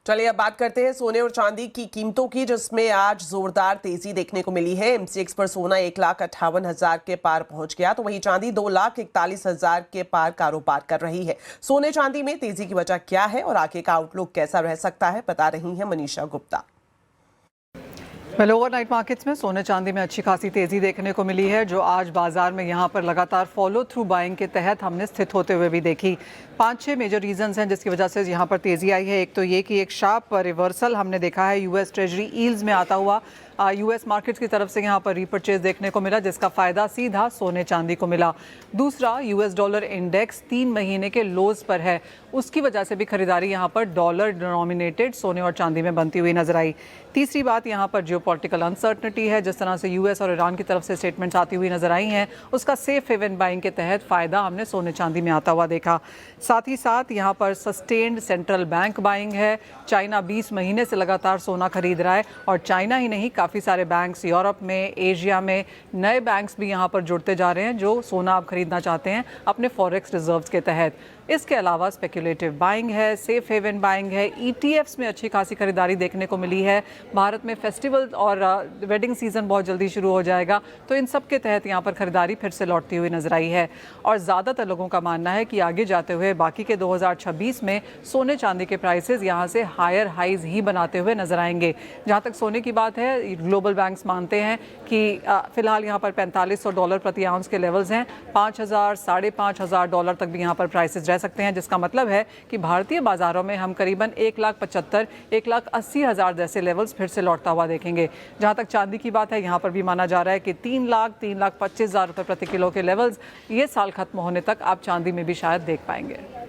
चलिए अब बात करते हैं सोने और चांदी की कीमतों की, जिसमें आज जोरदार तेजी देखने को मिली है। एमसीएक्स पर सोना 1,58,000 के पार पहुंच गया, तो वहीं चांदी 2,41,000 के पार कारोबार कर रही है। सोने चांदी में तेजी की वजह क्या है और आगे का आउटलुक कैसा रह सकता है, बता रही हैं Manisha Gupta. Well, overnight markets में सोने चांदी में अच्छी खासी तेजी देखने को मिली है, जो आज बाजार में यहाँ पर लगातार फॉलो थ्रू बाइंग के तहत हमने स्थित होते हुए भी देखी। 5-6 मेजर रीजंस हैं जिसकी वजह से यहाँ पर तेजी आई है। एक तो ये कि एक शार्प रिवर्सल हमने देखा है यूएस ट्रेजरी ईल्ड्स में आता हुआ। यूएस मार्केट्स की तरफ से यहाँ पर रीपर्चेज देखने को मिला, जिसका फायदा सीधा सोने चांदी को मिला। दूसरा, यूएस डॉलर इंडेक्स 3 महीने के लोज पर है, उसकी वजह से भी खरीदारी यहाँ पर डॉलर डिनोमिनेटेड सोने और चांदी में बनती हुई नजर आई। तीसरी बात, यहाँ पर जियोपॉलिटिकल अनसर्टनिटी है, जिस तरह से यूएस और ईरान की तरफ से स्टेटमेंट्स आती हुई नजर आई हैं, उसका सेफ हेवन बाइंग के तहत फायदा हमने सोने चांदी में आता हुआ देखा। साथ ही साथ यहाँ पर सस्टेन्ड सेंट्रल बैंक बाइंग है। चाइना 20 महीने से लगातार सोना खरीद रहा है, और चाइना ही नहीं, काफ़ी सारे बैंक्स यूरोप में, एशिया में, नए बैंक्स भी यहाँ पर जुड़ते जा रहे हैं जो सोना आप खरीदना चाहते हैं अपने फॉरेक्स रिजर्व्स के तहत। इसके अलावा स्पेकुलेटिव बाइंग है, सेफ हेवन बाइंग है, ईटीएफ्स में अच्छी खासी खरीदारी देखने को मिली है। भारत में फेस्टिवल और वेडिंग सीजन बहुत जल्दी शुरू हो जाएगा, तो इन सब के तहत यहाँ पर खरीदारी फिर से लौटती हुई नजर आई है। और ज़्यादातर लोगों का मानना है कि आगे जाते हुए बाकी के 2026 में सोने चांदी के प्राइसेस यहाँ से हायर हाइज ही बनाते हुए नजर आएंगे। जहाँ तक सोने की बात है, ग्लोबल बैंक्स मानते हैं कि फिलहाल यहाँ पर $4500 प्रति आउंस के लेवल्स हैं। 5,000 $5,500 तक भी यहाँ पर प्राइसेस रह सकते हैं, जिसका मतलब है कि भारतीय बाजारों में हम करीबन 1,75,000 1,80,000 जैसे लेवल्स फिर से लौटता हुआ देखेंगे। जहाँ तक चांदी की बात है, यहाँ पर भी माना जा रहा है कि 3,25,000 रुपये प्रति किलो के लेवल्स ये साल खत्म होने तक आप चांदी में भी शायद देख पाएंगे।